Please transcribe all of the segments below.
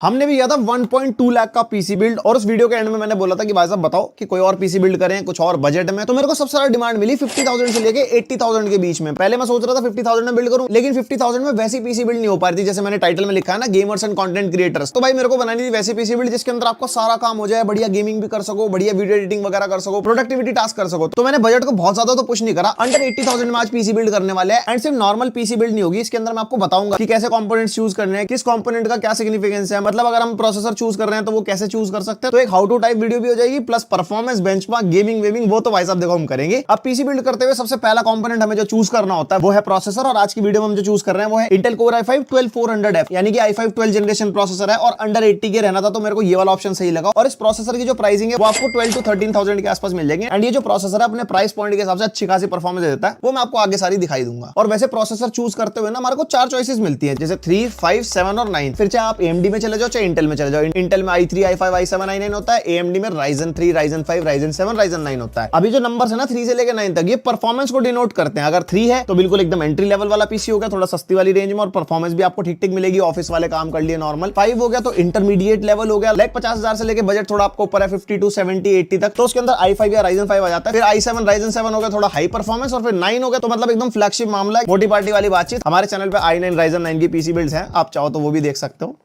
हमने भी किया था 1.2 लाख का पीसी बिल्ड और उस वीडियो के एंड में मैंने बोला था कि भाई साहब बताओ कि कोई और पीसी बिल्ड करें कुछ और बजट में। तो मेरे को सबसे ज्यादा डिमांड मिली 50,000 से लेके 80,000 के बीच में। पहले मैं सोच रहा था 50,000 में बिल्ड करूं, लेकिन 50,000 में वैसी पीसी बिल्ड नहीं हो पा रही थी जैसे मैंने टाइटल में लिखा है ना, गेमर्स एंड कंटेंट क्रिएटर्स। तो भाई मेरे को बनानी थी वैसी पीसी बिल्ड जिसके अंदर आपको सारा काम हो जाए, बढ़िया गेमिंग भी कर सको, बढ़िया वीडियो एडिटिंग वगैरह कर सको, प्रोडक्टिविटी टास्क कर सको। तो मैंने बजट को बहुत ज्यादा तो पुश नहीं करा, अंडर 80,000 में आज पीसी बिल्ड करने वाले हैं। एंड सिर्फ नॉर्मल पीसी बिल्ड नहीं होगी, इसके अंदर मैं आपको बताऊंगा कि कैसे कंपोनेंट्स यूज करने हैं, किस कंपोनेंट का क्या सिग्निफिकेंस है, मतलब अगर हम प्रोसेसर चूज कर रहे हैं तो वो कैसे चूज कर सकते हैं। तो एक हाउ टू टाइप वीडियो भी हो जाएगी, प्लस परफॉर्मेंस, बेंचमार्क, गेमिंग वेमिंग, वो तो भाई साहब देखो हम करेंगे। अब पीसी बिल्ड करते हुए सबसे पहला कंपोनेंट हमें जो चूज करना होता है वो है प्रोसेसर, और आज की वीडियो में हम जो चूज कर रहे हैं वो है Intel Core i5 12400F, यानी कि i5 12 जनरेशन प्रोसेसर है और अंडर 80 के रहना था, तो मेरे को ये वाला ऑप्शन सही लगा। और इस प्रोसेसर की जो प्राइसिंग है वो आपको 12 to 13,000 के आसपास मिल जाएंगे। एंड ये जो प्रोसेसर है अपने प्राइस पॉइंट के हिसाब से अच्छी खासी परफॉर्मेंस देता है, वो मैं आपको आगे सारी दिखाई दूंगा। और वैसे प्रोसेसर चूज करते हुए ना हमारे को 4 चॉइसेस मिलती है, जैसे 3, 5, 7 और 9। फिर चाहे आप AMD में चले जाओ चाहे इंटेल में चले जाओ। इंटेल में i3, i5, i7, i9 होता है, AMD में Ryzen 3, Ryzen 5, Ryzen 7, Ryzen 9 होता है। अभी जो नंबर्स है ना 3 से लेकर 9 तक, ये परफॉर्मेंस को डिनोट करते हैं। अगर 3 है तो बिल्कुल एकदम एंट्री लेवल वाला पीसी हो गया, थोड़ा सस्ती वाली रेंज में, और परफॉर्मेंस भी आपको ठीक ठीक मिलेगी, ऑफिस वाले काम कर लिए नॉर्मल। 5 हो गया तो इंटरमीडिएट लेवल हो गया, लाइक 50,000 से लेकर बजट थोड़ा आपको ऊपर है 52, 70, 80 तक, तो उसके अंदर i5 या Ryzen 5 आ जाता है। फिर i7, Ryzen 7 हो गया थोड़ा हाई परफॉर्मेंस, और फिर 9 हो गया तो मतलब एकदम फ्लैगशिप मामला है, मोटी पार्टी वाली बातचीत। हमारे चैनल पे i9 Ryzen 9 की पीसी बिल्ड्स हैं, आप चाहो तो वो भी देख सकते हो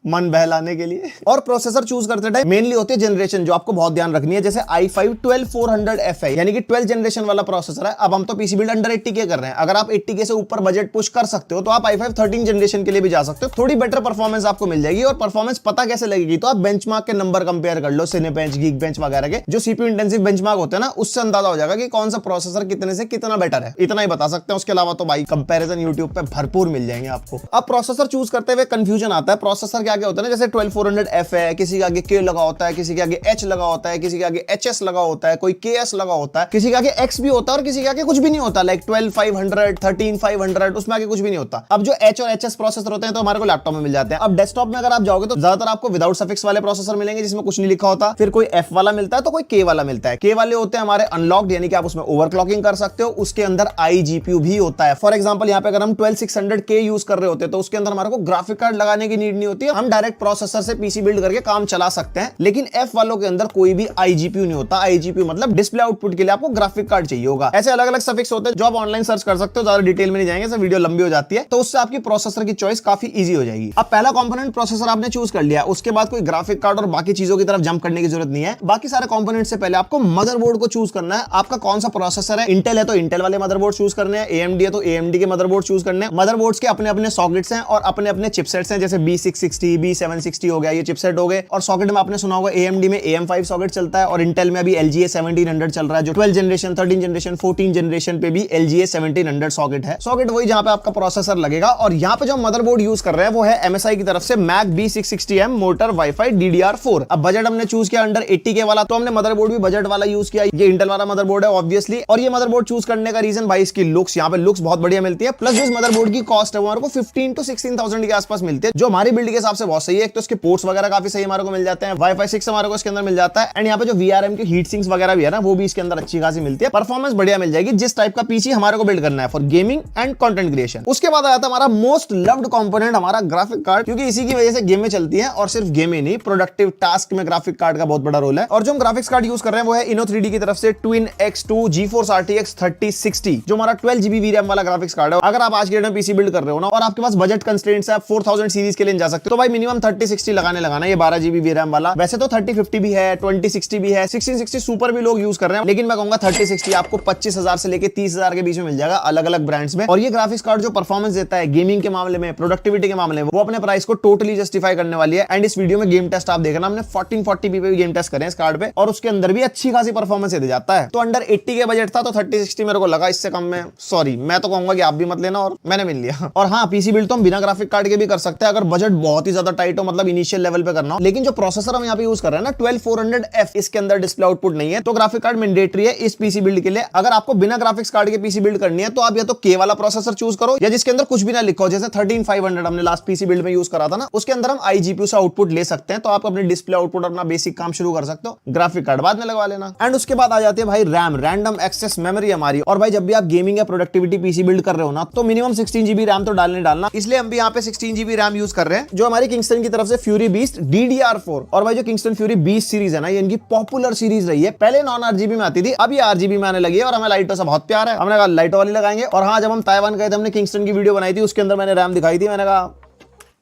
मन बहलाने के लिए। और प्रोसेसर चूज करते टाइम मेनली होती है जनरेशन, जो आपको बहुत ध्यान रखनी है। जैसे i5 12400F है, यानी कि 12 जनरेशन वाला प्रोसेसर है। अब हम तो पीसी बिल्ड अंडर 80 के कर रहे हैं, अगर आप 80 के से ऊपर बजट पुश कर सकते हो तो आप i5 13 जनरेशन के लिए भी जा सकते हो, थोड़ी बेटर परफॉर्मेंस आपको मिल जाएगी। और परफॉर्मेंस पता कैसे लगेगी, तो आप बेंचमार्क के नंबर कंपेयर कर लो, सिनेबेंच, गीकबेंच वगैरह के जो सीपीयू इंटेंसिव बेंचमार्क होते हैं ना, उससे अंदाजा हो जाएगा कि कौन सा प्रोसेसर कितने से कितना बेटर है। इतना ही बता सकते हैं, उसके अलावा तो भाई कंपैरिजन यूट्यूब पे भरपूर मिल जाएंगे आपको। अब प्रोसेसर चूज करते हुए कंफ्यूजन आता है, प्रोसेसर क्या क्या होता है ना, जैसे 12400F है, किसी के आगे K लगा होता है, किसी के आगे H लगा होता है, किसी के आगे HS लगा होता है, कोई KS लगा होता है, किसी के आगे X भी होता है और किसी के आगे कुछ भी नहीं होता, लाइक 12500, 13500, उसमें आगे कुछ भी नहीं होता। अब जो H और HS प्रोसेसर होते हैं तो हमारे को लैपटॉप में मिल जाते हैं। अब डेस्कटॉप में अगर आप जाओगे तो ज्यादातर आपको विदाउट सफिक्स वाले प्रोसेसर मिलेंगे जिसमें कुछ नहीं लिखा होता, फिर कोई F वाला मिलता है तो कोई K वाला मिलता है। K वाले होते हैं हमारे अनलॉक्ड, यानी कि आप उसमें ओवरक्लॉकिंग कर सकते हो, उसके अंदर iGPU भी होता है। फॉर एग्जांपल यहाँ पे अगर हम 12600K यूज कर रहे होते तो उसके अंदर हमारे को ग्राफिक कार्ड लगाने की नीड नहीं होती है, हम डायरेक्ट प्रोसेसर से पीसी बिल्ड करके काम चला सकते हैं। लेकिन F वालों के अंदर कोई भी iGPU नहीं होता। iGPU मतलब डिस्प्ले आउटपुट के लिए आपको ग्राफिक कार्ड चाहिए होगा। ऐसे अलग अलग सफिक्स होते हैं जो आप ऑनलाइन सर्च कर सकते हो, ज्यादा डिटेल में नहीं जाएंगे, सब वीडियो लंबी हो जाती है, तो उससे आपकी प्रोसेसर की चॉइस काफी इजी हो जाएगी। अब पहला कंपोनेंट प्रोसेसर आपने चूज कर लिया, उसके बाद कोई ग्राफिक कार्ड और बाकी चीजों की तरफ जंप करने की जरूरत नहीं है। बाकी सारे कंपोनेंट से पहले आपको मदरबोर्ड को चूज करना है, आपका कौन सा प्रोसेसर है। इंटेल है तो इंटेल वाले मदरबोर्ड चूज करने हैं, AMD है तो AMD के मदरबोर्ड चूज करने हैं। मदरबोर्ड्स के अपने अपने सॉकेट्स हैं और अपने अपने चिपसेट्स हैं, जैसे B660, B760 हो गया, ये चिपसेट हो गए। और सॉकेट में आपने सुना होगा AMD में AM5 सॉकेट चलता है और इंटेल में अभी LGA 1700 चल रहा है, जो 12 जनरेशन, 13 जनरेशन, 14 जनरेशन पे भी LGA 1700 सॉकेट है। सॉकेट वही जहां पे आपका प्रोसेसर लगेगा। और यहां पे जो मदरबोर्ड यूज कर रहे हैं वो है MSI की तरफ से Mac B660M motor wifi DDR4। अब बजट हमने चूज किया अंडर 80K वाला, तो हमने मदरबोर्ड भी बजट वाला यूज किया। ये इंटेल वाला मदरबोर्ड है ऑब्वियसली। और ये मदरबोर्ड चूज करने का रीजन भाई इसकी लुक्स, यहाँ पे लुक्स बहुत बढ़िया मिलती है, प्लस जो इस मदरबोर्ड की कॉस्ट है वो हमारे को 15 to 16,000 के आसपास मिलती है, जो हमारी बिल्ड के हिसाब से बहुत सही है। एक तो इसके पोर्ट्स वगैरह काफी सही हमारे को मिल जाते हैं, वाईफाई 6 हमारे को इसके अंदर मिल जाता है। एंड यहाँ पे जो VRM की हीट सिंक्स वगैरह भी है ना, वो भी इसके अंदर अच्छी खासी मिलती है। परफॉर्मेंस बढ़िया मिल जाएगी जिस टाइप का पीसी हमारे को बिल्ड करना है for gaming and content creation. उसके बाद आया था हमारा मोस्ट लव्ड कंपोनेंट, हमारा ग्राफिक कार्ड, क्योंकि इसी की वजह से गेम में चलती है, और सिर्फ गेम ही नहीं, प्रोडक्टिव टास्क में ग्राफिक कार्ड का बहुत बड़ा रोल है। और जो हम ग्राफिक्स कार्ड यूज कर रहे हैं वो है Inno3D की तरफ से Twin X2 GeForce RTX 3060, जो हमारा 12GB VRAM वाला ग्राफिक्स कार्ड है। अगर आप आज के डेट में पीसी बिल्ड कर रहे हो ना और आपके पास बजट कंस्ट्रेंट्स है, 4000 सीरीज के लिए जा सकते हो, तो भाई मिनिमम 3060 लगाना ये 12GB VRAM वाला। वैसे तो 3050 भी है, 2060 भी है, 1660 सुपर भी लोग यूज कर रहे हैं, लेकिन मैं कहूंगा 3060 आपको 25,000 से लेके 30,000 के बीच में मिल जाएगा अलग अलग ब्रांड्स में। और ये ग्राफिक्स कार्ड जो परफॉर्मेंस देता है गेमिंग के मामले में, प्रोडक्टिविटी के मामले में, वो अपने प्राइस को टोटली जस्टिफाई करने वाली है। एंड इस वीडियो में गेम टेस्ट आप देखना, हमने 1440p पे भी गेम टेस्ट करे इस कार्ड पे, और उसके अंदर भी अच्छी खासी परफॉर्मेंस दे जाता है। तो अंडर 80 के बजट था तो 3060 मेरे को लगा, इससे कम में सॉरी मैं तो कहूंगा कि आप भी मत लेना, और मैंने मिल लिया। और हाँ, पीसी बिल्ड तो हम बिना ग्राफिक कार्ड के भी कर सकते हैं अगर बजट बहुत ही ज्यादा टाइट हो, मतलब इनिशियल लेवल पे करना हो। लेकिन जो प्रोसेसर हम यहाँ पे यूज कर रहे हैं ना 12400F, इसके अंदर डिस्प्ले आउटपुट नहीं है, तो ग्राफिक कार्ड मैंडेटरी है इस पीसी बिल्ड के लिए। अगर आपको बिना ग्राफिक्स कार्ड के पीसी बिल्ड करनी है तो आप या तो K वाला प्रोसेसर चूज करो, या जिसके अंदर कुछ भी ना लिखो, जैसे 13500 हमने लास्ट पीसी बिल्ड में यूज करा था ना, उसके अंदर हम iGPU से आउटपुट ले सकते हैं, तो आप अपने डिस्प्ले आउटपुट अपना बेसिक काम शुरू कर सकते हो, ग्राफिक कार्ड बाद में लगवा लेना। एंड उसके बाद आ जाती है भाई रैम, रैंडम एक्सेस मेमोरी हमारी। और भाई जब भी आप गेमिंग या प्रोडक्टिविटी पीसी बिल्ड कर रहे हो ना, तो मिनिमम 16GB रैम तो डालना, इसलिए हम भी यहाँ पे 16GB रैम यूज कर रहे हैं, जो हमारी किंगस्टन की तरफ से फ्यूरी बीस्ट DDR4। और भाई जो किंगस्टन फ्यूरी बीस्ट सीरीज है ना, ये इनकी पॉपुलर सीरीज रही है। पहले नॉन RGB में आती थी, अब ये RGB में आने लगी है और हमें लाइटों से बहुत प्यार है। हमने कहा लाइटों वाली लगाएंगे। और हाँ, जब हम ताइवान गए थे, हमने किंगस्टन की वीडियो बनाई थी, उसके अंदर मैंने रैम दिखाई थी। मैंने कहा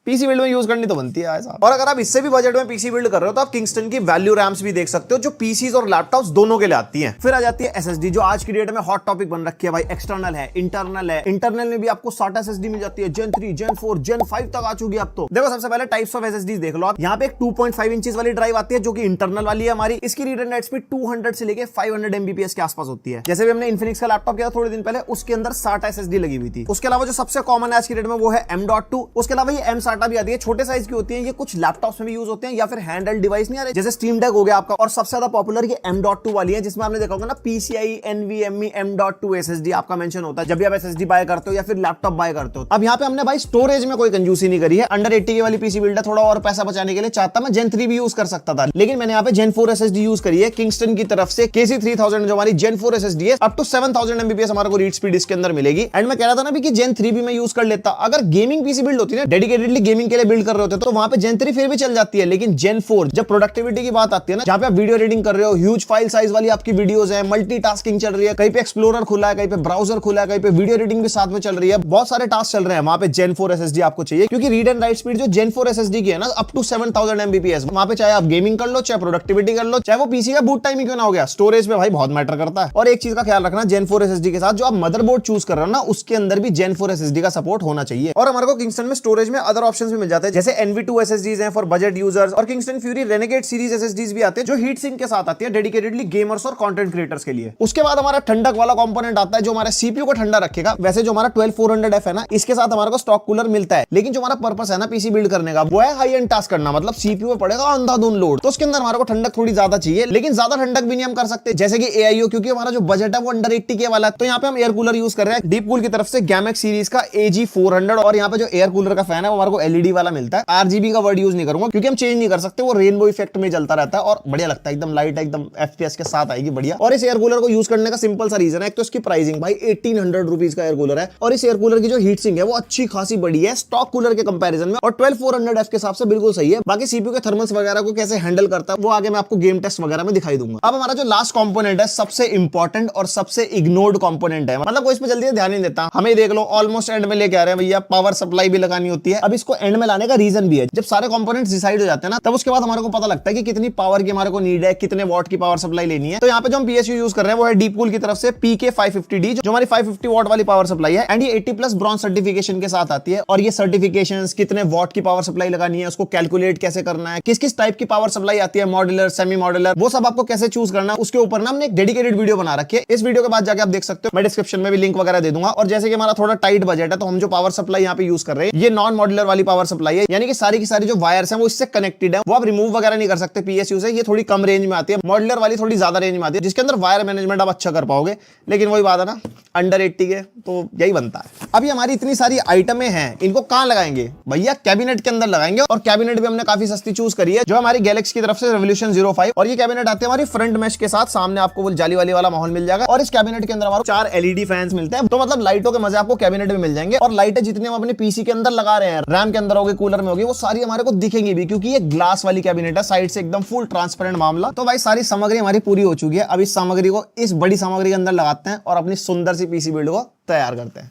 पीसी बिल्ड में यूज करनी तो बनती है ऐसा। और अगर आप इससे भी बजट में पीसी बिल्ड कर रहे हो तो आप किंगस्टन की वैल्यू रैम्स भी देख सकते हो, जो पीसीज और लैपटॉप्स दोनों के लिए आती हैं। फिर आ जाती है SSD, जो आज की डेट में हॉट टॉपिक बन रखी है भाई। एक्सटर्नल है, इंटरनल है। इंटरनल में भी आपको SATA SSD मिल जाती है, Gen 3, Gen 4, Gen 5 तक आ चुकी है अब तो। देखो सबसे पहले टाइप्स ऑफ SSD देख लो आप। यहाँ पे एक 2.5 इंचेस वाली ड्राइव आती है, जो कि इंटरनल वाली है हमारी। इसकी रीड एंड राइट स्पीड 200 से लेके 500 Mbps के आसपास होती है। जैसे भी हमने इन्फिनिक्स का लैपटॉप किया थोड़े दिन पहले, उसके अंदर SATA SSD लगी हुई थी। उसके अलावा जो सबसे कॉमन है आज की डेट में वो है M.2। उसके अलावा ये M-SATA भी आती है, छोटे की होती है। ये कुछ लैपटॉप्स में भी यूज होते हैं या फिर हैंडहेल्ड डिवाइस नहीं आ रहे, जैसे स्टीम डेक हो गया आपका। और सबसे ज्यादा पॉपुलर ये M.2 वाली है, जिसमें आपने देखा होगा ना PCI NVMe M.2 SSD आपका मेंशन होता है जब भी आप SSD बाय करते हो या फिर लैपटॉप बाय करते हो। अब यहाँ पे हमने भाई स्टोरेज में कोई कंजूसी नहीं करी है। अंडर 80K वाली पीसी बिल्ड है, थोड़ा और पैसा बचाने के लिए चाहता मैं Gen 3 भी यूज कर सकता था, लेकिन मैंने यहाँ पे Gen 4 SSD यूज करी है किंगस्टन की तरफ से। KC3000 जो हमारी Gen 4 SSD है, अप टू 7000 Mbps हमारे को रीड स्पीड इसके अंदर मिलेगी। एंड मैं कह रहा था ना भी कि Gen 3 भी मैं यूज कर लेता। अगर गेमिंग पीसी बिल्ड होती है ना, डेडिकेटेडली गेमिंग के लिए बिल्ड कर रहे होते तो वहां पे Gen 3 फिर भी चल जाती है, लेकिन Gen 4 जब प्रोडक्टिविटी की बात आती है ना, जहां पे आप वीडियो एडिटिंग कर रहे हो, ह्यूज फाइल साइज वाली आपकी वीडियोस है, मल्टीटास्किंग चल रही है, कहीं पे एक्सप्लोरर खुला है, कहीं पे ब्राउजर खुला है, कहीं पे वीडियो एडिटिंग भी साथ में चल रही है, बहुत सारे टास्क चल रहे हैं, वहां पे Gen 4 SSD आपको चाहिए। क्योंकि रीड एंड राइट स्पीड जो Gen 4 SSD की है ना, अप टू 7000 Mbps, वहां पे चाहे आप गेमिंग कर लो, चाहे प्रोडक्टिविटी कर लो, चाहे वो पीसी का बूट टाइम ही क्यों ना हो गया, स्टोरेज पे भाई बहुत मैटर करता है। और एक चीज का ख्याल रखना, Gen 4 SSD के साथ जो आप मदरबोर्ड चूज कर रहे हो ना, उसके अंदर भी Gen 4 SSD का सपोर्ट होना चाहिए। और हमारे को किंगस्टन में स्टोरेज में अदर ऑप्शंस भी मिल जाते हैं, जैसे NV2 SSDs हैं फॉर बजट यूजर्स, और Kingston fury renegade series SSDs भी आते हैं जो हीट सिंक के साथ आती है, डेडिकेटेडली गेमर्स और कंटेंट क्रिएटर्स के लिए। उसके बाद हमारा ठंडक वाला कंपोनेंट आता है, जो हमारे CPU को ठंडा रखेगा। वैसे जो हमारा 12400F है ना, इसके साथ हमारे को स्टॉक कूलर मिलता है, लेकिन जो हमारा पर्पस है ना पीसी बिल्ड करने का, वो है हाई एंड टास्क करना, मतलब CPU पे पड़ेगा अंधाधुन लोड, तो उसके अंदर हमारे को ठंडक थोड़ी ज्यादा चाहिए। लेकिन ज्यादा ठंडक भी नहीं हम कर सकते, जैसे कि AIO, क्योंकि हमारा जो बजट है वो अंडर 80K वाला है। तो यहाँ पे हम एयर कूलर यूज कर रहे हैं डीप कूल की तरफ से गैमेक्स सीरीज का AG400। और यहाँ पे जो एयर कूलर का फैन है वो हमारे को LED वाला मिलता है। RGB का वर्ड यूज नहीं करूंगा क्योंकि हम चेंज नहीं कर सकते, वो रेनबो इफेक्ट में चलता रहता है और बढ़िया लगता है, एकदम लाइट, एकदम FPS के साथ आएगी बढ़िया। और इस एयर कूलर को यूज करने का सिंपल सा रीजन है, एक तो इसकी प्राइसिंग भाई 1800 रुपीज का एयर कूलर है, और इस एयर कूलर की जो हीट सिंक है वो अच्छी खासी बड़ी है स्टॉक कूलर के कंपैरिजन में, और 12400F के हिसाब से बिल्कुल सही है। बाकी CPU के थर्मल्स वगैरह को कैसे हैंडल करता है वो आगे मैं आपको गेम टेस्ट वगैरह में दिखाई दूंगा। अब हमारा जो लास्ट कंपोनेंट है, सबसे इंपॉर्टेंट और सबसे इग्नोर्ड कंपोनेंट है, मतलब कोई इस पे जल्दी ध्यान नहीं देता। हमें देख लो ऑलमोस्ट एंड में लेके आ रहे हैं भैया, पावर सप्लाई भी लगानी होती है। अब इसको एंड में लाने का रीजन भी है, जब सारे कंपोनेंट्स डिसाइड हो जाते हैं ना, तब उसके बाद हमारे को पता लगता है कि कितनी पावर की हमारे को नीड है, कितने वॉट की पावर सप्लाई लेनी है। तो यहाँ पे जो हम PSU यूज कर रहे हैं वो है डीपकूल की तरफ से PK550D, जो हमारी 550 वॉट वाली पावर सप्लाई है, एंड ये 80+ ब्रॉन्ज सर्टिफिकेशन के साथ आती है। और ये सर्टिफिकेशंस, कितने वॉट की पावर सप्लाई लगानी है, उसको कैलकुलेट कैसे करना है, किस किस टाइप की पावर सप्लाई आती है, मॉड्यूलर, सेमी मॉड्यूलर, वो सब आपको कैसे चूज करना है, उसके ऊपर ना हमने एक डेडिकेटेड वीडियो बना रखी है। इस वीडियो के बाद जाके आप देख सकते हो, मैं डिस्क्रिप्शन में भी लिंक वगैरह दे दूंगा। और जैसे कि हमारा थोड़ा टाइट बजट है, तो हम जो पावर सप्लाई यहाँ पे यूज कर रहे हैं ये नॉन मॉड्यूलर वाली पावर सप्लाई है, यानी कि सारी की सारी जो वायर्स हैं वो इससे कनेक्टेड है, वो आप रिमूव वगैरह नहीं कर सकते PSU से। ये थोड़ी कम रेंज में आती है, मॉड्यूलर वाली थोड़ी ज्यादा रेंज में आती है, जिसके अंदर वायर मैनेजमेंट आप अच्छा कर पाओगे। लेकिन वही बात है ना, अंडर 80K तो यही बनता है। अभी हमारी इतनी सारी आइटमें हैं, इनको कहां लगाएंगे भैया? कैबिनेट के अंदर लगाएंगे। और कैबिनेट भी हमने काफी सस्ती चूज करी है, जो हमारी गैलेक्सी की तरफ से रेवोल्यूशन 05। और ये कैबिनेट आती है हमारी फ्रंट मैश के साथ, सामने आपको वो जाली वाली वाला माहौल मिल जाएगा। और इस कैबिनेट के अंदर हमारे 4 LED फैंस मिलते हैं, तो मतलब लाइटों के मजे आपको कैबिनेट में मिल जाएंगे। और लाइटें जितनी हम अपने पीसी के अंदर लगा रहे हैं, रैम के अंदर होगी, कूलर में होगी, वो सारी हमारे को दिखेंगी भी, क्योंकि ये ग्लास वाली कैबिनेट है, साइड से एकदम फुल ट्रांसपेरेंट मामला। तो भाई सारी सामग्री हमारी पूरी हो चुकी है। अब इस सामग्री को इस बड़ी सामग्री के अंदर लगाते हैं और अपनी सुंदर सी पीसी बिल्ड को तैयार करते हैं।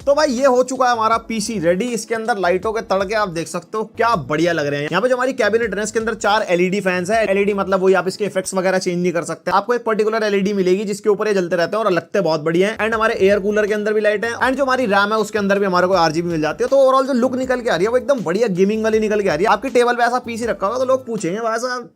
तो भाई ये हो चुका है हमारा पीसी रेडी। इसके अंदर लाइटों के तड़के आप देख सकते हो, क्या बढ़िया लग रहे हैं। यहाँ पे जो हमारी कैबिनेट है इसके अंदर 4 LED फैंस है। LED मतलब वही, आप इसके इफेक्ट्स वगैरह चेंज नहीं कर सकते। आपको एक पर्टिकुलर LED मिलेगी जिसके ऊपर ये जलते रहते हैं और लगते बहुत बढ़िया है। एंड हमारे एयर कूलर के अंदर भी लाइट है, एंड जो हमारी रैम है उसके अंदर भी हमारे को RGB मिल जाती है। तो ओवरऑल जो लुक निकल के आ रही है वो एकदम बढ़िया गेमिंग वाली निकल के आ रही है। आपकी टेबल पे ऐसा पीसी रखा होगा तो लोग पूछेंगे भाई साहब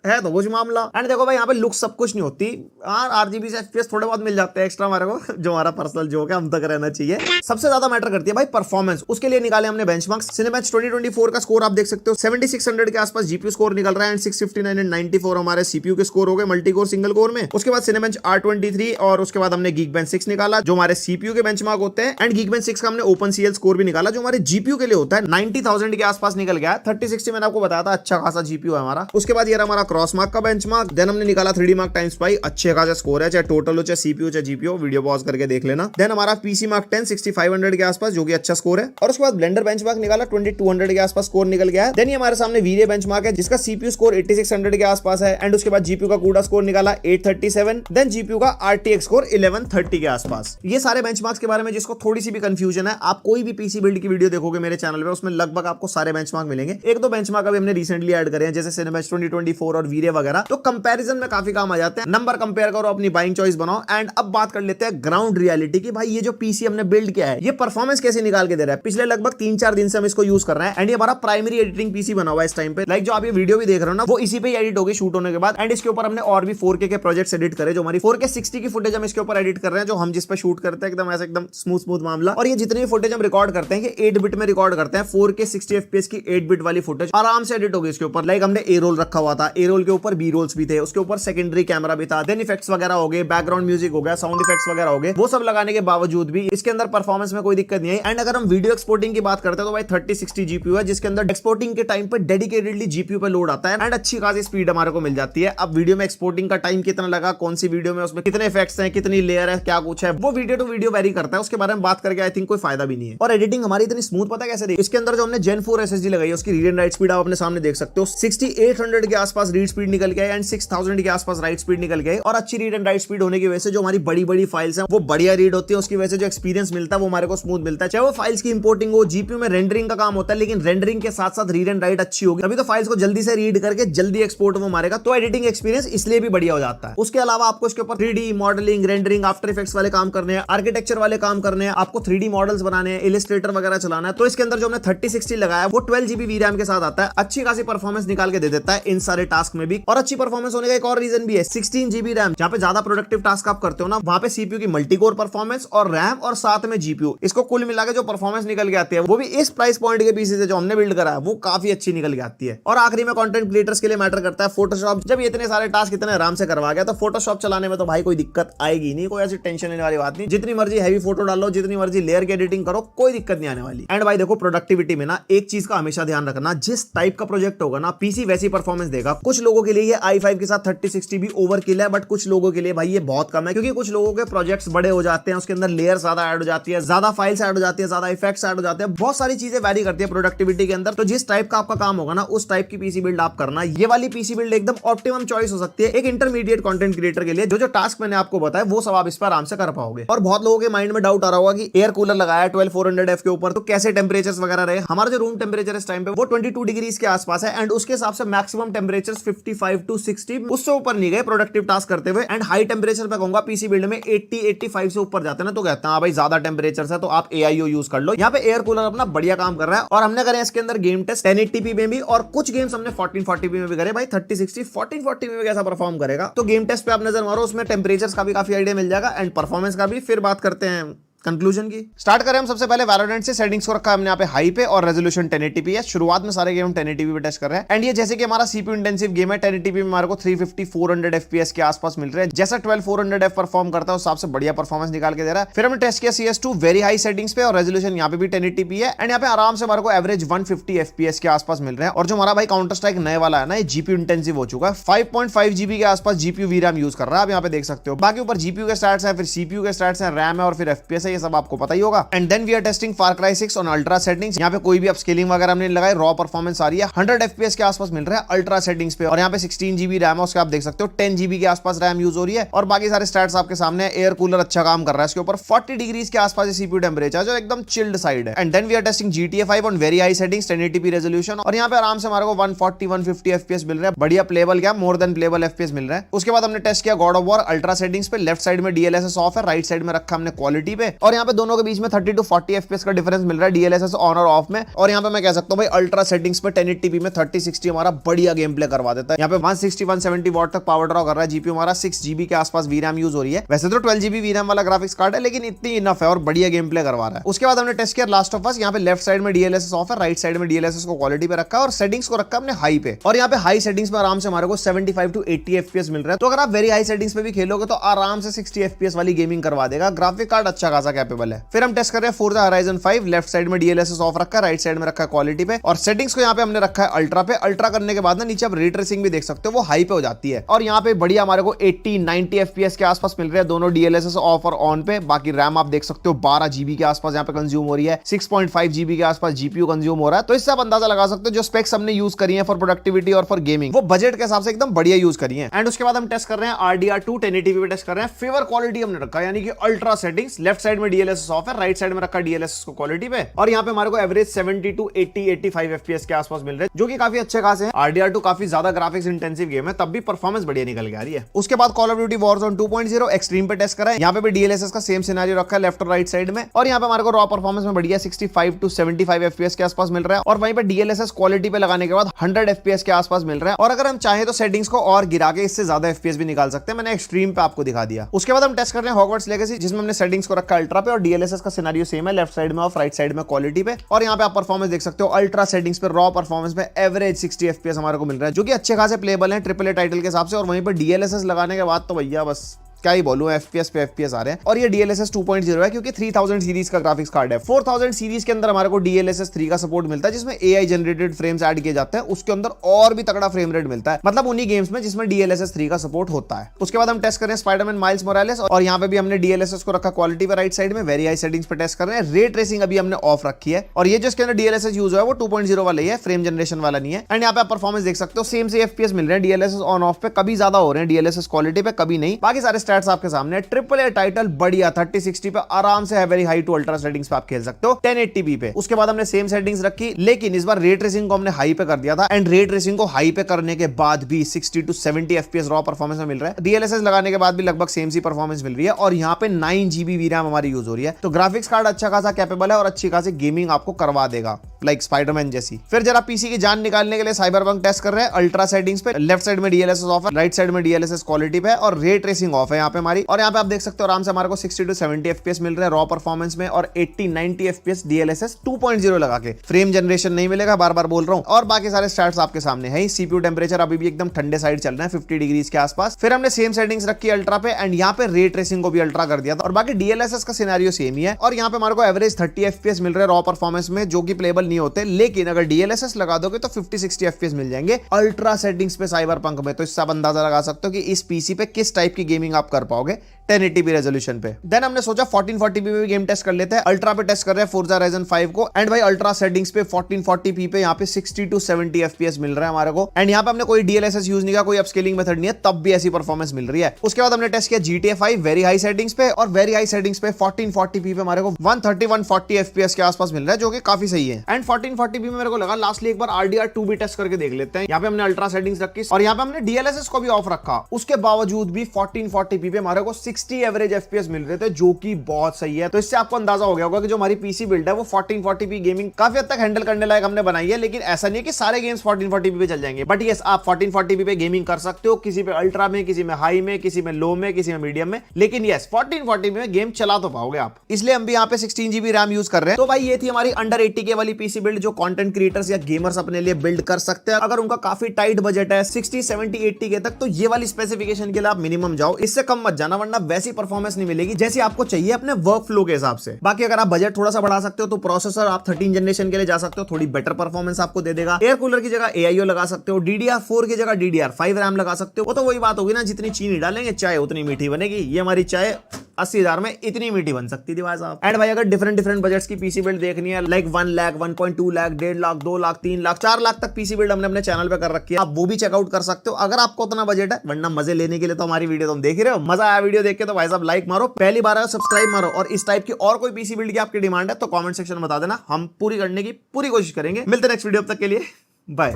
है तो कुछ मामला। एंड देखो भाई यहाँ पे लुक सब कुछ नहीं होती, आरजीबी से एफपीएस थोड़े बहुत मिल जाते हैं एक्स्ट्रा हमारे को, जो हमारा पर्सनल जोक है, हम तक रहना चाहिए। सबसे ज्यादा मैटर करती है भाई परफॉर्मेंस, उसके लिए निकाले हमने बेंचमार्क्स। सिनेमैक्स 2024 का स्कोर आप देख सकते हो 7600 के आसपास जीपीयू स्कोर निकल रहा है एंड 659 एंड 94 हमारे सीपीयू के स्कोर हो गए मल्टी कोर सिंगल कोर में। उसके बाद सिनेबेंच R23 और उसके बाद हमने Geekbench 6 निकाला जो हमारे सीपीयू के बेंचमार्क होते हैं एंड Geekbench 6 का हमने OpenCL स्कोर भी निकाला जो हमारे जीपीयू के लिए होता है। 90,000 के आसपास निकल गया। 3060 मैंने आपको बताया था अच्छा खासा जीपीयू है हमारा। उसके बाद ये हमारा क्रॉस मार्क का बेंचमार्क, देन हमने निकाला 3D मार्क टाइम्स पाई, अच्छे खासा स्कोर है, चाहे टोटल हो चाहे सीपीयू चाहे जीपीयू, वीडियो पॉज करके देख लेना। देन हमारा पीसी मार्क 10 6500 के आसपास जो कि अच्छा स्कोर है। और उसके बाद ब्लेंडर बेंचमार्क निकाला 2200 के आसपास स्कोर निकल गया है। देन ये हमारे सामने वीरे बेंचमार्क है जिसका सीपीयू स्कोर 8600 के आसपास है एंड उसके बाद जीपीयू का कूडा स्कोर निकाला 837, देन जीपीयू का RTX स्कोर 1130 के आसपास। ये सारे बेंचमार्क्स के बारे में जिसको थोड़ी सी भी कंफ्यूजन है, आप कोई भी पीसी बिल्ड की वीडियो देखोगे मेरे चैनल पे उसमें लगभग आपको सारे बेंचमार्क मिलेंगे। एक दो बेंचमार्क अभी हमने रिसेंटली ऐड करे हैं जैसे सिनेमैक्स 2024 और वीरे वगैरह, तो कंपैरिजन में काफी काम आ जाते हैं। नंबर कंपेयर करो, अपनी बाइंग चॉइस बनाओ। एंड अब बात कर लेते हैं ग्राउंड रियलिटी की, भाई ये जो पीसी हमने बिल्ड किया है ये परफॉर्मेंस कैसे निकाल के दे रहा है। पिछले लगभग 3-4 दिन से हम इसको यूज कर रहे हैं एंड ये हमारा प्राइमरी एडिटिंग पीसी बना हुआ है इस टाइम पे। लाइक जो आप ये वीडियो भी देख रहे हो ना वो इसी पे एडिट होगी शूट होने के बाद। एंड इसके ऊपर हमने और भी 4K के प्रोजेक्ट्स एडिट करे, जो हमारी 4K 60 की फुटेज हम इसके ऊपर एडिट कर रहे हैं, जो हम जिस पे शूट करते हैं एकदम ऐसे एकदम स्मूथ मामला। और ये जितनी भी फुटेज हम रिकॉर्ड करते हैं कि 8 बिट में रिकॉर्ड करते हैं, 4K 60 FPS की 8 बिट वाली फुटेज आराम से एडिट होगी इसके ऊपर। लाइक हमने ए रोल रखा हुआ था, ए रोल के ऊपर बी रोल्स भी थे, उसके ऊपर सेकेंडरी कैमरा भी था, देन इफेक्ट्स वगैरह हो गए, बैकग्राउंड म्यूजिक हो गया, साउंड इफेक्ट्स वगैरह हो गए। वो सब लगाने के बावजूद भी इसके अंदर परफॉर्मेंस में कोई दिक्कत नहीं है। एंड अगर हम वीडियो एक्सपोर्टिंग की बात करते हैं तो भाई 3060 जीपीयू है जिसके अंदर एक्सपोर्टिंग के टाइम पे डेडिकेटेडली जीपीयू पे लोड आता है एंड अच्छी खासी स्पीड हमारे को मिल जाती है। अब वीडियो में एक्सपोर्टिंग का टाइम कितना लगा, कौन सी वीडियो में उसमें कितने इफेक्ट्स हैं, कितनी लेयर है, क्या कुछ है, वो वीडियो टू वीडियो वेरी करता है। उसके बारे में बात करके आई थिंक कोई फायदा भी नहीं है। और एडिटिंग हमारी इतनी स्मूथ पता कैसे रही, इसके अंदर जो हमने Gen 4 SSD लगाई है उसकी रीड एंड राइट स्पीड आप अपने सामने देख सकते हो 6800 के आसपास रीड स्पीड निकल गया एंड 6000 के आसपास राइट स्पीड निकल गई। और अच्छी रीड एंड राइट स्पीड होने की वजह से जो हमारी बड़ी बड़ी फाइल्स हैं वो बढ़िया रीड होती है, उसकी वजह से जो एक्सपीरियंस मिलता है वो हमारे को स्मूथ मिलता है। चाहे वो फाइल्स की इंपोर्टिंग हो, जीपीयू में रेंडरिंग का काम होता है, लेकिन रेंडरिंग के साथ साथ रीड एंड राइट अच्छी होगी तभी तो फाइल्स को जल्दी से रीड करके जल्दी एक्सपोर्ट वो मारेगा, तो एडिटिंग एक्सपीरियंस इसलिए भी बढ़िया हो जाता है। उसके अलावा आपको इसके ऊपर 3D modelling, rendering, after effects वाले काम करने हैं, आर्किटेक्चर वाले काम करने हैं, आपको 3D मॉडल्स बनाने हैं, इलस्ट्रेटर वगैरह चलाना है, तो इसके अंदर जो हमने 3060 लगाया वो 12GB VRAM के साथ आता है, अच्छी खासी परफॉर्मेंस निकाल के दे देता है इन सारे टास्क में भी। और अच्छी परफॉर्मेंस होने का एक और रीजन भी है, 16GB रैम, जहां पे ज्यादा प्रोडक्टिव टास्क आप करते हो ना वहां पे सीपीयू की मल्टी कोर परफॉर्मेंस और रैम और साथ में जीपीयू, इसको कुल मिला के जो परफॉर्मेंस निकल के आती है वो भी इस प्राइस पॉइंट के पीसी से जो हमने बिल्ड करा है वो काफी अच्छी निकल के आती है। और आखिरी में कंटेंट क्रिएटर्स के लिए मैटर करता है फोटोशॉप। जब ये इतने सारे टास्क इतने आराम से करवा गया तो फोटोशॉप चलाने में तो भाई कोई दिक्कत आएगी नहीं, कोई ऐसी टेंशन लेने वाली बात नहीं। जितनी मर्जी हैवी फोटो डालो, जितनी मर्जी लेयर की एडिटिंग करो, कोई दिक्कत नहीं आने वाली। एंड भाई देखो प्रोडक्टिविटी में ना एक चीज का हमेशा ध्यान रखना, जिस टाइप का प्रोजेक्ट होगा ना पीसी वैसी परफॉर्मेंस देगा। कुछ लोगों के लिए ये i5 के साथ 3060 भी ओवरकिल है, बट कुछ लोगों के लिए भाई ये बहुत कम है, क्योंकि कुछ लोगों के प्रोजेक्ट्स बड़े हो जाते हैं, उसके अंदर लेयर ज्यादा ऐड हो जाती है, ज्यादा फाइल्स ऐड हो जाती है, ज्यादा इफेक्ट्स ऐड हो जाते हैं, बहुत सारी चीजें वैरी करती है प्रोडक्टिविटी के अंदर। तो जिस टाइप का आपका काम होगा ना उस टाइप की पीसी बिल्ड आप करना। ये वाली पीसी बिल्ड एकदम ऑप्टिमम चॉइस हो सकती है एक इंटरमीडिएट कंटेंट क्रिएटर के लिए। जो टास्क मैंने आपको बताया वो सब आप इस पर आराम से कर पाओगे। और बहुत लोगों के माइंड में डाउट आ रहा होगा कि एयर कूलर लगाया 12400F के ऊपर तो कैसे टेम्परेचर्स वगैरह रहे। हमारा जो रूम टेम्परेचर इस टाइम पे वो 22 डिग्री के आसपास है एंड उसके हिसाब से मैक्सिमम टेम्परेचर 55 to 60, उससे ऊपर नहीं गए प्रोडक्टिव टास्क करते हुए। एंड हाई टेम्परेचर पे कहूंगा पीसी बिल्ड में 80-85 से ऊपर जाते हैं ना तो कहते हैं भाई ज्यादा टेम्परेचर है तो आप AIO यूज कर लो। यहाँ पे एयर कूलर अपना बढ़िया काम कर रहा है। और हमने करे इसके अंदर गेम टेस्ट 1080p में भी और कुछ गेम्स हमने 1440p में भी करे। भाई 3060 1440p में कैसा परफॉर्म करेगा तो गेम टेस्ट पे आप नजर मारो, उसमें टेम्परेचर का भी काफी आइडिया मिल जाएगा एंड परफॉर्मेंस का भी। फिर बात करते हैं कंक्लूजन की। स्टार्ट करें हम सबसे पहले वैलोरेंट से। सेटिंग्स को रखा है हमने यहाँ पे हाई पे और रेजोल्यूशन 1080p है। शुरुआत में सारे गेम 1080p पे टेस्ट कर रहे हैं एंड ये जैसे कि हमारा सीपीयू इंटेंसिव गेम है 1080p में हमारे को 350-400 FPS के आसपास मिल रहे हैं। जैसा 12400F परफॉर्म करता है उस हिसाब से बढ़िया परफॉर्मेंस निकाल के दे रहा है। फिर हमने टेस्ट किया CS2 वेरी हाई सेटिंग्स पे और रेजोल्यूशन यहाँ पे भी 1080p है एंड यहाँ पे आराम से हमारे को एवरेज 150 FPS के आसपास मिल रहे हैं। और जो हमारा भाई काउंटर स्ट्राइक नए वाला है ना ये जीपीयू इंटेंसिव हो चुका है, 5.5GB के आसपास जीपीयू VRAM यूज कर रहा है, आप यहाँ पे देख सकते हो। बाकी ऊपर जीपीयू के स्टैट्स है, फिर सीपीयू के स्टैट्स है, रैम है और फिर FPS है, ये सब आपको पता ही होगा। And then we are testing Far Cry 6 on ultra settings. यहाँ पे कोई भी अपस्केलिंग वगैरह हमने लगाई, रॉ परफॉर्मेंस आ रही है, 100 FPS के आसपास मिल रहा है अल्ट्रा सेटिंग्स पे। और यहाँ पे 16GB रैम है, उसके आप देख सकते हो 10GB के आसपास रैम यूज हो रही है। और बाकी सारे स्टैट्स आपके सामने। एयर कूलर अच्छा काम कर रहा है इसके ऊपर, 40 डिग्री के आसपास सीपीयू टेम्परेचर जो एकदम चिल्ड साइड है। And then we are testing GTA 5 on very high settings 1080p resolution और यहाँ पे आराम से हमारे को 140-150 FPS मिल रहा है, बढ़िया प्लेबल, क्या मोर देन प्लेबल FPS मिल रहा है। उसके बाद हमने टेस्ट किया God of war ultra settings पे, लेफ्ट साइड में DLSS ऑफ है, राइट साइड में रखा हमने क्वालिटी पे और यहाँ पे दोनों के बीच में 30 to 40 FPS का डिफरेंस मिल रहा है DLSS ऑन और ऑफ में। और यहाँ पे मैं कह सकता हूँ भाई अल्ट्रा सेटिंग्स पे 1080p में 3060 हमारा बढ़िया गेम प्ले करवा देता है। यहाँ पे 160-170 वॉट तक पावर ड्रॉ कर रहा है। जीपीयू हमारा 6GB के आसपास VRAM यूज हो रही है। वैसे तो 12GB VRAM वाला ग्राफिक्स कार्ड है, लेकिन इतनी इनफ है और बढ़िया गेम प्ले करवा रहा है। उसके बाद हमने टेस्ट किया लास्ट ऑफ अस। यहाँ पे लेफ्ट साइड में DLSS ऑफ है, राइट साइड में DLSS को क्वालिटी पे रखा है और सेटिंग्स को रखा हमने हाई पे। और यहाँ पे हाई सेटिंग्स में आराम से हमारे को 75 to 80 FPS मिल रहा है। तो अगर आप वेरी हाई सेटिंग्स पे भी खेलोगे तो आराम से 60 FPS वाली गेमिंग करवा देगा। ग्राफिक कार्ड अच्छा खासा कैपेबल है। फिर हम टेस्ट कर रहे हैं Forza Horizon 5। लेफ्ट साइड में DLSS ऑफ रखा है, राइट साइड में रखा है क्वालिटी पे और सेटिंग्स को यहाँ पे हमने रखा है अल्ट्रा पे। अल्ट्रा करने के बाद ना नीचे आप रे ट्रेसिंग भी देख सकते हो, वो हाई पे हो जाती है। और यहाँ पे बढ़िया हमारे को 80-90 FPS के आसपास मिल रहे हैं दोनों DLSS ऑफ और ऑन पे। बाकी रैम आप देख सकते हो 12GB के आसपास यहाँ पे कंज्यूम हो रही है, 6.5GB के आसपास GPU कंज्यूम हो रहा है। तो इससे आप अंदाजा लगा सकते हो जो स्पेक्स हमने यूज करी है फॉर प्रोडक्टिविटी और फॉर गेमिंग, वो बजट के हिसाब से एकदम बढ़िया यूज करी है। एंड उसके बाद हम टेस्ट कर रहे हैं RDR2 1080p पे टेस्ट कर रहे हैं। फेवर क्वालिटी हमने रखा है, यानी कि अल्ट्रा सेटिंग्स। लेफ्ट साइड में DLSS ऑफ है, राइट साइड में रखा DLSS को क्वालिटी पे। और यहाँ पे हमारे को एवरेज 70 to 80-85 FPS के आसपास मिल रहे हैं, जो कि काफी अच्छे खासे हैं। RDR2 काफी ज्यादा ग्राफिक्स इंटेंसिव गेम है, तब भी परफॉर्मेंस बढ़िया निकल के आ रही है। उसके बाद call of duty Warzone 2.0 extreme पे टेस्ट करा है। यहाँ पे भी DLSS का सेम सिनेरियो रखा है लेफ्ट और राइट साइड में। और यहाँ पे हमारे को रॉ परफॉर्मेंस में बढ़िया 65 to 75 FPS के आसपास मिल रहा है। और वहीं पे DLSS क्वालिटी पे लगाने के बाद 100 FPS के आसपास मिल रहा है। और अगर हम चाहें तो सेटिंग्स को और गिरा के इससे ज्यादा FPS भी निकाल सकते हैं। मैंने एक्सट्रीम पे आपको दिखा दिया। उसके बाद हम टेस्ट कर रहे हैं हॉगवर्ट्स लेगेसी, जिसमें हमने सेटिंग्स को रखा अल्ट्रा पे और DLSS का सिनेरियो सेम है, लेफ्ट साइड में ऑफ, राइट साइड में क्वालिटी पे। और यहाँ पे आप परफॉर्मेंस देख सकते हो अल्ट्रा सेटिंग्स पे रॉ परफॉर्मेंस में एवरेज 60 FPS हमारे को मिल रहा है, जो कि अच्छे खासे प्लेबल है AAA टाइटल के हिसाब से। और वहीं पर DLSS लगाने के बाद तो भैया बस क्या ही बोलूं, FPS पे FPS आ रहे हैं। और ये DLSS 2.0 है, क्योंकि 3000 सीरीज का ग्राफिक्स कार्ड है। 4000 सीरीज के अंदर हमारे को DLSS 3 का सपोर्ट मिलता है, जिसमें AI जनरेटेड फ्रेम्स ऐड किए जाते हैं। उसके अंदर और भी तगड़ा फ्रेम रेट मिलता है, मतलब उन्हीं गेम्स में जिसमें DLSS 3 का सपोर्ट होता है। उसके बाद हम टेस्ट कर रहे हैं स्पाइडरमैन माइल्स मोरालेस। और यहाँ पे भी हमने DLSS को रखा क्वालिटी पे, राइट साइड में वेरी हाई सेटिंग्स पे टेस्ट कर रहे हैं। रे ट्रेसिंग अभी हमने ऑफ रखी है। और ये जो इसके अंदर DLSS यूज हुआ है वो 2.0 वाला ही है, फ्रेम जनरेशन वाला नहीं है। एंड यहाँ पे आप परफॉर्मेंस देख सकते हो, सेम से FPS मिल रहे हैं DLSS ऑन ऑफ पे। कभी ज्यादा हो रहे हैं DLSS क्वालिटी पे, कभी नहीं। बाकी सारे स्टैट्स आपके सामने। AAA टाइटल बढ़िया 3060 पे आराम से है, very high to ultra settings पे आप खेल सकते हो 1080p पे। उसके बाद हमने सेम सेटिंग्स रखी, लेकिन इस बार रे ट्रेसिंग को हमने हाई पे कर दिया था। एंड रे ट्रेसिंग को हाई पे करने के बाद भी 60 to 70 FPS रॉ परफॉर्मेंस में मिल रहा है। DLSS लगाने के बाद भी लगभग सेम सी परफॉर्मेंस मिल रही है। और यहाँ पे 9GB VRAM हमारी यूज हो रही है। तो ग्राफिक्स कार्ड अच्छा खासा कैपेबल है और अच्छी खासी गेमिंग आपको करवा देगा, लाइक स्पाइडरमैन जैसी। फिर जरा पीसी की जान निकालने के लिए साइबरपंक टेस्ट कर रहे हैं अल्ट्रा सेटिंग्स पे। लेफ्ट साइड में DLSS ऑफ है, राइट साइड में DLSS क्वालिटी पे और रे ट्रेसिंग ऑफ है यहाँ पे हमारी। और यहाँ पे आप देख सकते हो आराम से हमारे को 60 to 70 FPS मिल रहा है रॉ परफॉर्मेंस में और 80-90 FPS DLSS 2.0 लगा के। फ्रेम जनरेशन नहीं मिलेगा, बार बार बोल रहा हूँ। और बाकी सारे स्टैट्स आपके सामने है। CPU टेम्परेचर अभी भी एकदम ठंडे साइड चल रहा है, 50 डिग्रीज के आसपास। फिर हमने सेम सेटिंग्स रखी अल्ट्रा पे एंड यहाँ पे रे ट्रेसिंग को भी अल्ट्रा कर दिया था। और बाकी DLSS का सिनेरियो सेम ही है। और यहाँ पे हमारे को एवरेज 30 FPS मिल रहा है रॉ परफॉर्मेंस में, जो कि प्लेबल नहीं होते। लेकिन अगर DLSS लगा दोगे तो 50-60 FPS मिल जाएंगे अल्ट्रा सेटिंग्स पे साइबरपंक में। तो इससे आप अंदाजा लगा सकते हो कि इस पीसी पे किस टाइप की गेमिंग आप कर पाओगे 1080p रेजोल्यूशन पे। देन हमने सोचा 1440p पे भी गेम टेस्ट कर लेते हैं। अल्ट्रा पे टेस्ट कर रहे हैं Forza Horizon 5 को। एंड भाई अल्ट्रा सेटिंग्स पे 1440p पे यहाँ पे 60 to 70 FPS मिल रहा है हमारे को। एंड यहाँ पे हमने कोई DLSS यूज नहीं किया, कोई अपस्केलिंग मेथड नहीं है, तब भी ऐसी परफॉर्मेंस मिल रही है। उसके बाद हमने टेस्ट किया GTA 5 वेरी हाई सेटिंग्स पे। और वेरी हाई सेटिंग्स पे 1440p पे हमारे को 130-140 FPS के आसपास मिल रहा है, जो कि काफी सही है। एंड 1440p में मेरे को लगा लास्टली एक बार RDR2 भी टेस्ट करके देख लेते हैं। यहाँ पे हमने अल्ट्रा सेटिंग्स रखी और यहाँ पे हमने DLSS को भी ऑफ रखा। उसके बावजूद भी 1440p पे हमारे को 60 एवरेज FPS मिल रहे थे, जो कि बहुत सही है। तो इससे आपको अंदाजा हो गया होगा कि जो हमारी पीसी बिल्ड है वो 1440p गेमिंग काफी हद तक हैंडल करने लायक हमने बनाई है। लेकिन ऐसा नहीं है कि सारे गेम्स 1440p पे चल जाएंगे, बट यस आप 1440p पे गेमिंग कर सकते हो, किसी पे अल्ट्रा में, किसी में हाई में, किसी में लो में, किसी में मीडियम में। लेकिन यस 1440p में गेम चला तो पाओगे आप। इसलिए हम भी यहाँ पे 16GB रैम यूज कर रहे हैं। तो भाई ये थी हमारी अंडर 80K वाली पीसी बिल्ड, जो कंटेंट क्रिएटर्स या गेमर्स अपने लिए बिल्ड कर सकते हैं। अगर उनका काफी टाइट बजट है 60, 70, 80K तक, तो ये वाली स्पेसिफिकेशन के लिए आप मिनिमम जाओ, इससे कम मत जाना, वरना वैसी परफॉर्मेंस नहीं मिलेगी जैसी आपको चाहिए अपने वर्क फ्लो के हिसाब से। बाकी अगर आप बजट थोड़ा सा बढ़ा सकते हो तो प्रोसेसर आप 13 जनरेशन के लिए जा सकते हो, थोड़ी बेटर परफॉर्मेंस आपको दे देगा। एयर कूलर की जगह AIO लगा सकते हो, DDR4 की जगह DDR5 रैम लगा सकते हो। वो तो वही बात होगी ना, जितनी चीनी डालेंगे चाय उतनी मीठी बनेगी। ये हमारी चाय 80,000 में इतनी मीठी बन सकती थी भाई साहब। एंड भाई अगर डिफरेंट बजट्स की पीसी बिल्ड देखनी है, लाइक 1 लाख, 1.2 लाख, 1.5 लाख, 2 लाख, 3 लाख, 4 लाख तक पीसी बिल्ड हमने अपने चैनल पे कर रखी है, आप वो भी चेकआउट कर सकते हो अगर आपको उतना बजट है। वरना मजे लेने के लिए तो हमारी वीडियो तुम देख ही रहे हो। मजा आया वीडियो देख के तो भाई साहब लाइक मारो, पहली बार आया सब्सक्राइब मारो। और इस टाइप की और कोई पीसी बिल्ड की आपकी डिमांड है तो कमेंट सेक्शन में बता देना, हम पूरी करने की पूरी कोशिश करेंगे। मिलते हैं नेक्स्ट वीडियो, तक के लिए बाय।